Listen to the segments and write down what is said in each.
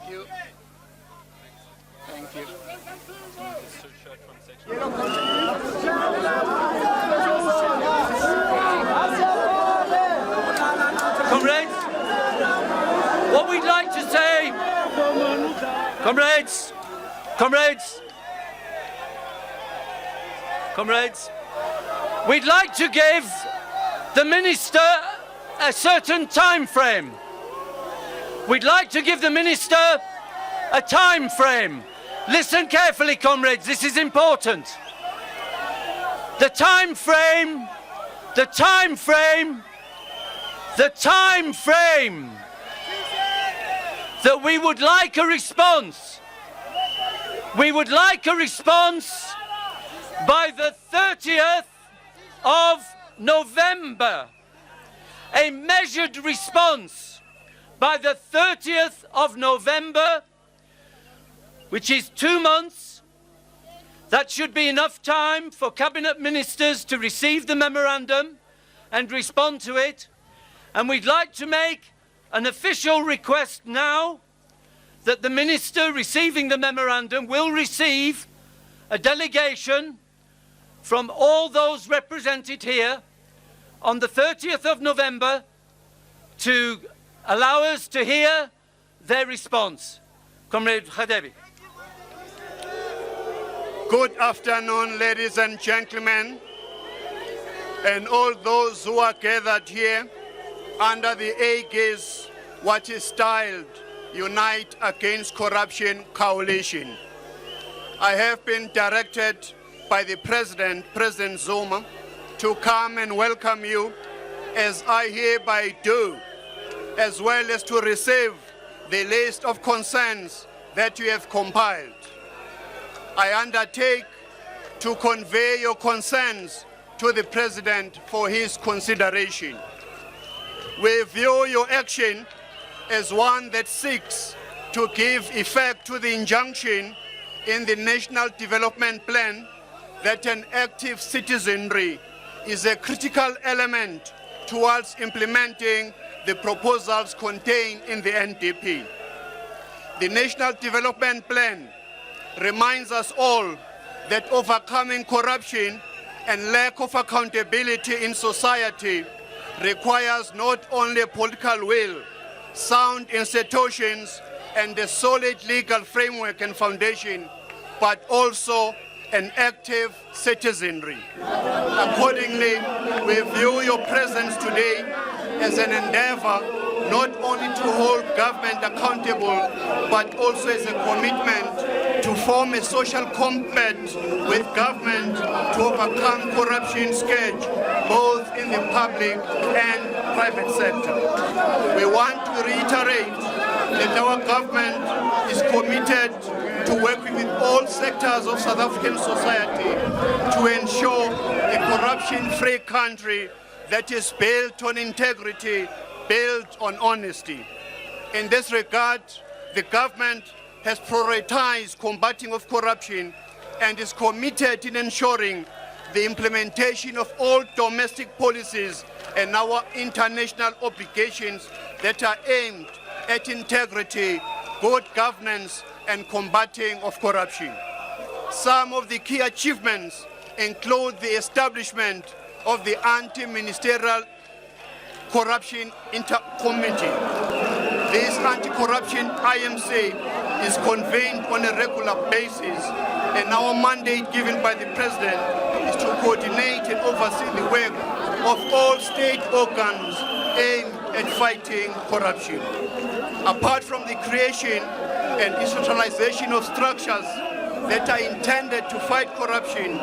you. Thank you. Comrades, what we'd like to say, comrades, we'd like to give the Minister a certain time frame. We'd like to give the Minister a time frame. Listen carefully, comrades, this is important. The time frame that we would like a response. We would like a response by the 30th of November. A measured response by the 30th of November, which is 2 months. That should be enough time for Cabinet Ministers to receive the memorandum and respond to it. And we'd like to make an official request now that the Minister receiving the memorandum will receive a delegation from all those represented here on the 30th of November to allow us to hear their response. Comrade Khadebi. Good afternoon, ladies and gentlemen, and all those who are gathered here under the aegis, what is styled Unite Against Corruption Coalition. I have been directed by the President Zuma, to come and welcome you, as I hereby do, as well as to receive the list of concerns that you have compiled. I undertake to convey your concerns to the President for his consideration. We view your action as one that seeks to give effect to the injunction in the National Development Plan that an active citizenry is a critical element towards implementing the proposals contained in the NDP. The National Development Plan reminds us all that overcoming corruption and lack of accountability in society requires not only political will, sound institutions, and a solid legal framework and foundation, but also an active citizenry. Accordingly, we view your presence today as an endeavor not only to hold government accountable, but also as a commitment to form a social compact with government to overcome corruption scourge, both in the public and private sector. We want to reiterate that our government is committed to working with all sectors of South African society to ensure a corruption-free country that is built on integrity, built on honesty. In this regard, the government has prioritized combating of corruption and is committed in ensuring the implementation of all domestic policies and our international obligations that are aimed at integrity, good governance, and combating of corruption. Some of the key achievements include the establishment of the Anti-Ministerial Corruption Intercommittee. This anti-corruption IMC is convened on a regular basis, and our mandate given by the President is to coordinate and oversee the work of all state organs aimed at fighting corruption. Apart from the creation and institutionalization of structures that are intended to fight corruption,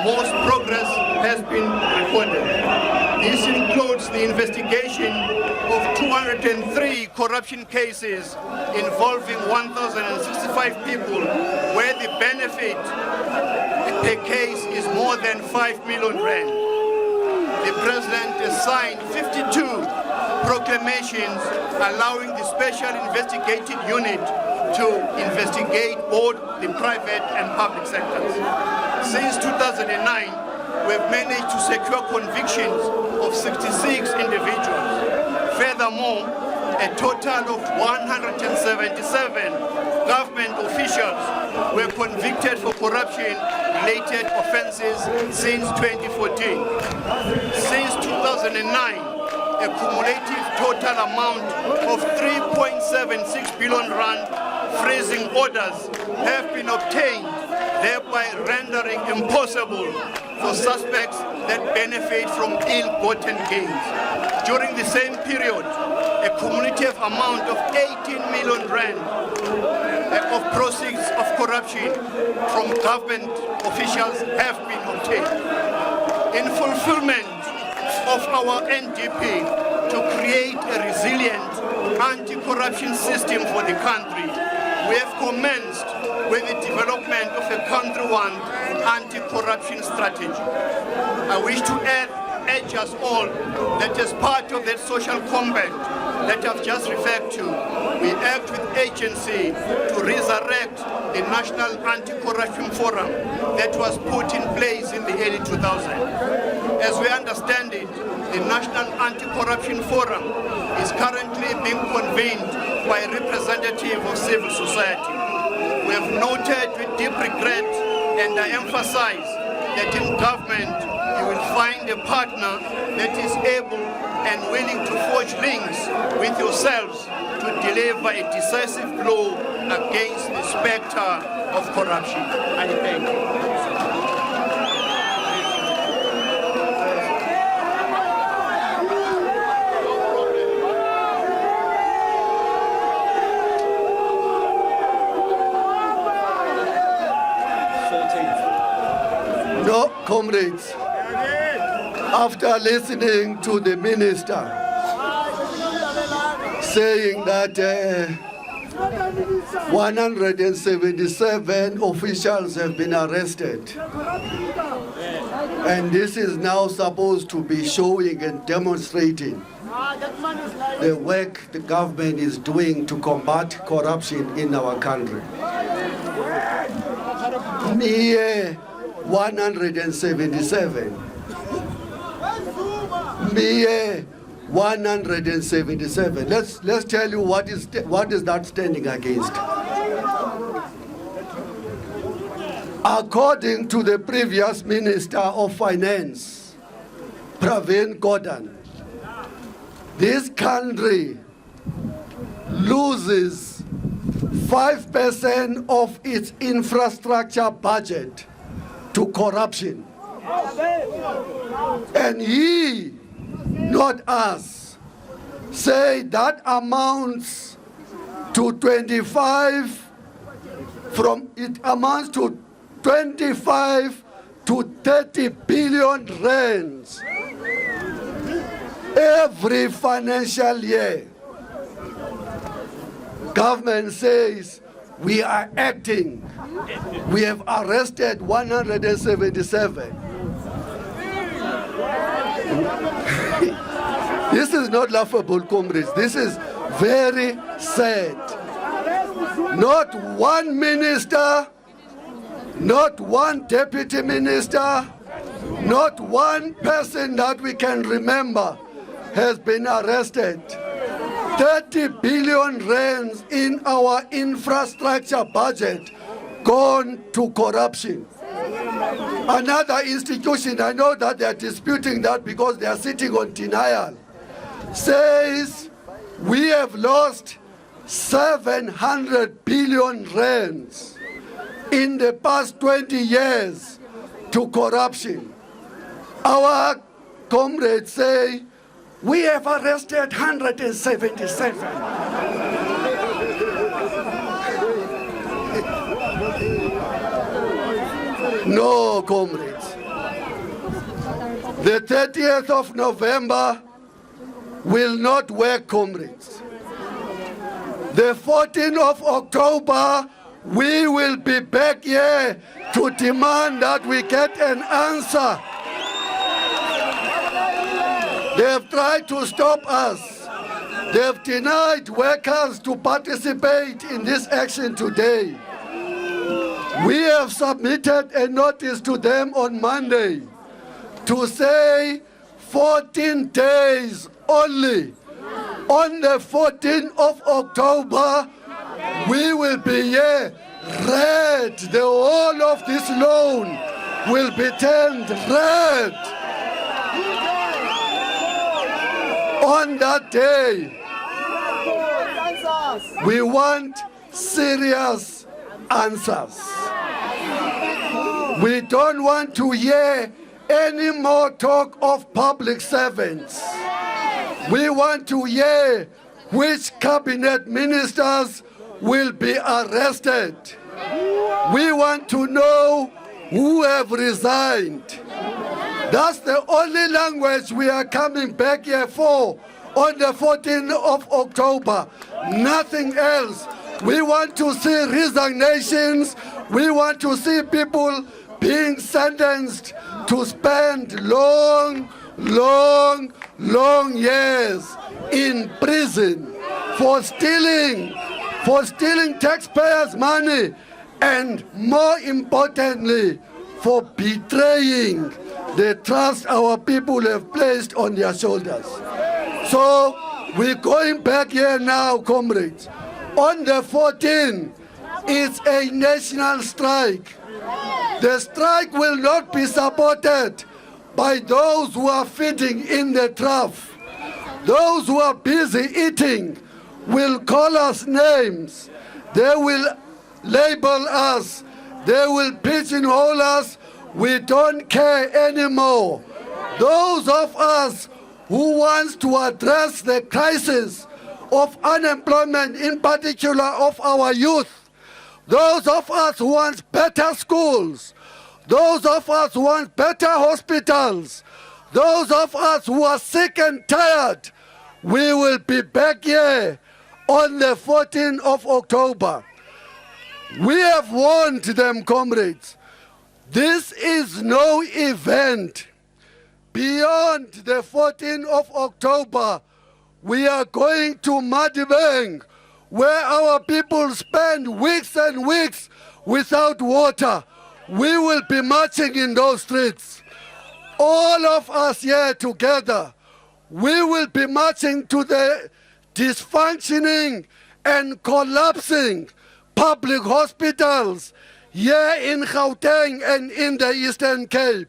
most progress has been recorded. This includes the investigation of 203 corruption cases involving 1,065 people, where the benefit per case is more than 5 million rand. The President has signed 52 proclamations allowing the Special Investigative Unit to investigate both the private and public sectors. Since 2009, we've managed to secure convictions of 66 individuals. Furthermore, a total of 177 government officials were convicted for corruption-related offences since 2014. Since 2009, a cumulative total amount of 3.76 billion rand freezing orders have been obtained, thereby rendering impossible for suspects that benefit from ill-gotten gains. During the same period, a cumulative amount of 18 million rand of proceeds of corruption from government officials have been obtained. In fulfillment of our NDP to create a resilient anti-corruption system for the country, we have commenced with the development of a country-wide anti-corruption strategy. I wish to urge us all that as part of that social compact that I've just referred to, we act with agency to resurrect the National Anti-Corruption Forum that was put in place in the early 2000s. As we understand it, the National Anti-Corruption Forum is currently being convened by a representative of civil society. We have noted with deep regret, and I emphasize that in government you will find a partner that is able and willing to forge links with yourselves to deliver a decisive blow against the spectre of corruption. I thank you. No, comrades, after listening to the minister saying that 177 officials have been arrested, and this is now supposed to be showing and demonstrating the work the government is doing to combat corruption in our country. Mere 177. Mere 177. Let's tell you what is that standing against. According to the previous Minister of Finance, Pravin Gordhan, this country loses 5% of its infrastructure budget to corruption. And he, not us, say that amounts to 25 to 30 billion rands every financial year. Government says we are acting. We have arrested 177. This is not laughable, comrades. This is very sad. Not one minister, not one deputy minister, not one person that we can remember has been arrested. 30 billion rands in our infrastructure budget gone to corruption. Another institution, I know that they are disputing that because they are sitting on denial, says we have lost 700 billion rands in the past 20 years to corruption. Our comrades say we have arrested 177. No, comrades. The 30th of November will not work, comrades. The 14th of October, we will be back here to demand that we get an answer. They have tried to stop us. They have denied workers to participate in this action today. We have submitted a notice to them on Monday to say 14 days only On the 14th of October, we will be here red. The whole of this lawn will be turned red. On that day, we want serious answers. We don't want to hear any more talk of public servants. We want to hear which cabinet ministers will be arrested. We want to know who have resigned. That's the only language we are coming back here for on the 14th of October. Nothing else. We want to see resignations. We want to see people being sentenced to spend long years in prison for stealing taxpayers' money, and more importantly, for betraying the trust our people have placed on their shoulders. So we're going back here now, comrades. On the 14th, it's a national strike. The strike will not be supported by those who are feeding in the trough. Those who are busy eating will call us names. They will label us. They will pigeonhole us. We don't care anymore. Those of us who want to address the crisis of unemployment, in particular of our youth, those of us who want better schools, those of us who want better hospitals, those of us who are sick and tired, we will be back here on the 14th of October. We have warned them, comrades. This is no event. Beyond the 14th of October, we are going to Madibeng, where our people spend weeks and weeks without water. We will be marching in those streets. All of us here together, we will be marching to the dysfunctioning and collapsing public hospitals here in Gauteng and in the Eastern Cape.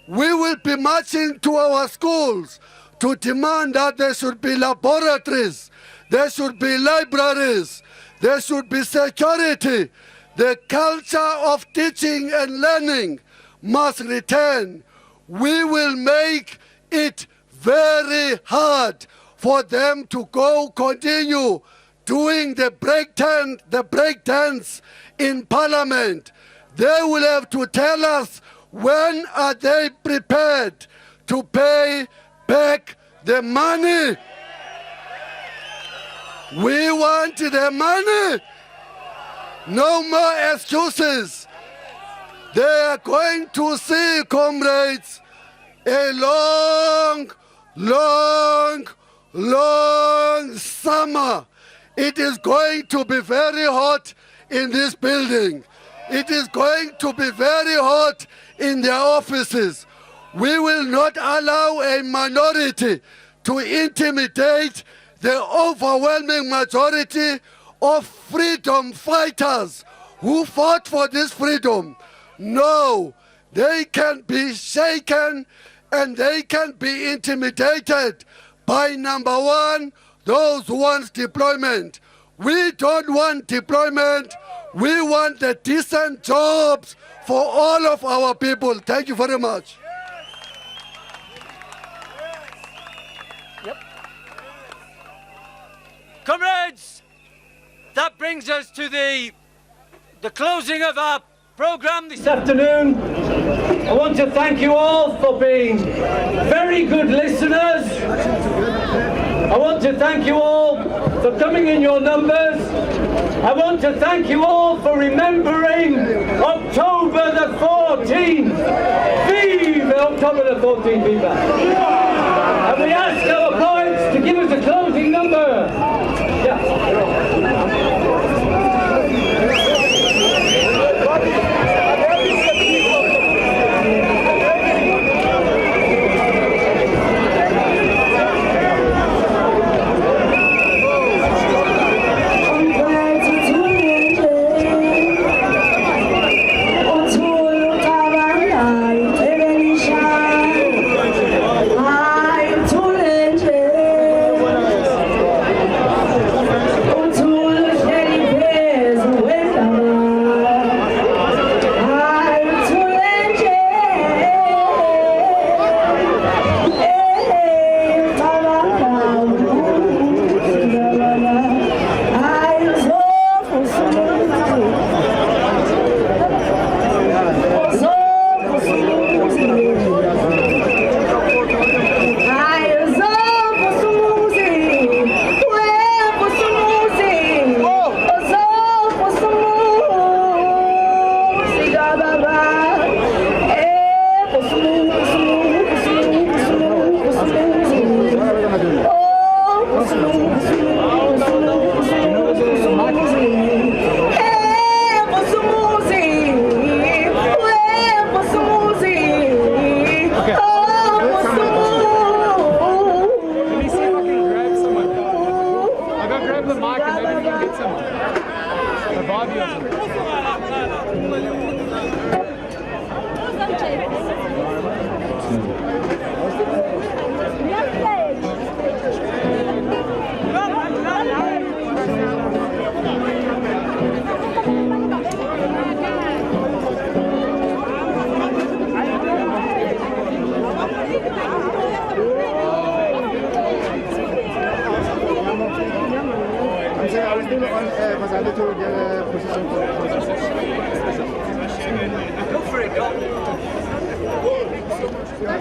We will be marching to our schools to demand that there should be laboratories, there should be libraries, there should be security. The culture of teaching and learning must return. We will make it very hard for them to continue doing the breakdance in Parliament. They will have to tell us when are they prepared to pay back the money. We want the money. No more excuses. They are going to see, comrades, a long summer. It is going to be very hot in this building. It is going to be very hot in their offices. We will not allow a minority to intimidate the overwhelming majority of freedom fighters who fought for this freedom. No, they can be shaken and they can be intimidated by, number one, those who want deployment. We don't want deployment. We want the decent jobs for all of our people. Thank you very much. Comrades, that brings us to the closing of our program this afternoon. I want to thank you all for being very good listeners. I want to thank you all for coming in your numbers. I want to thank you all for remembering October the 14th. Vive October the 14th, viva! And we ask our poets to give us a closing number.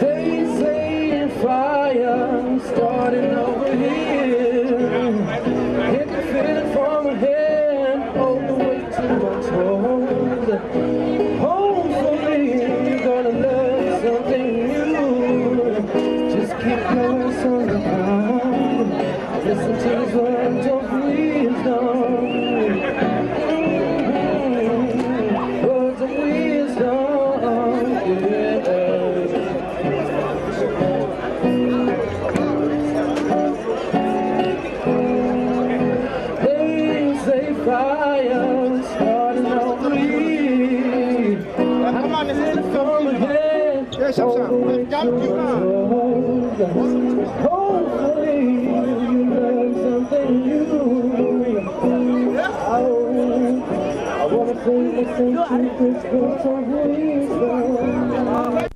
They say fire starting over here. Hit the feeling from my head all the way to my toes. Hopefully you're gonna learn something new. Just keep going on the ground. Listen to these words of wisdom. Words of wisdom, yeah. Fire starting over me. Come on, from ahead. Hopefully you learn something new. I wanna sing the same to this words of wisdom.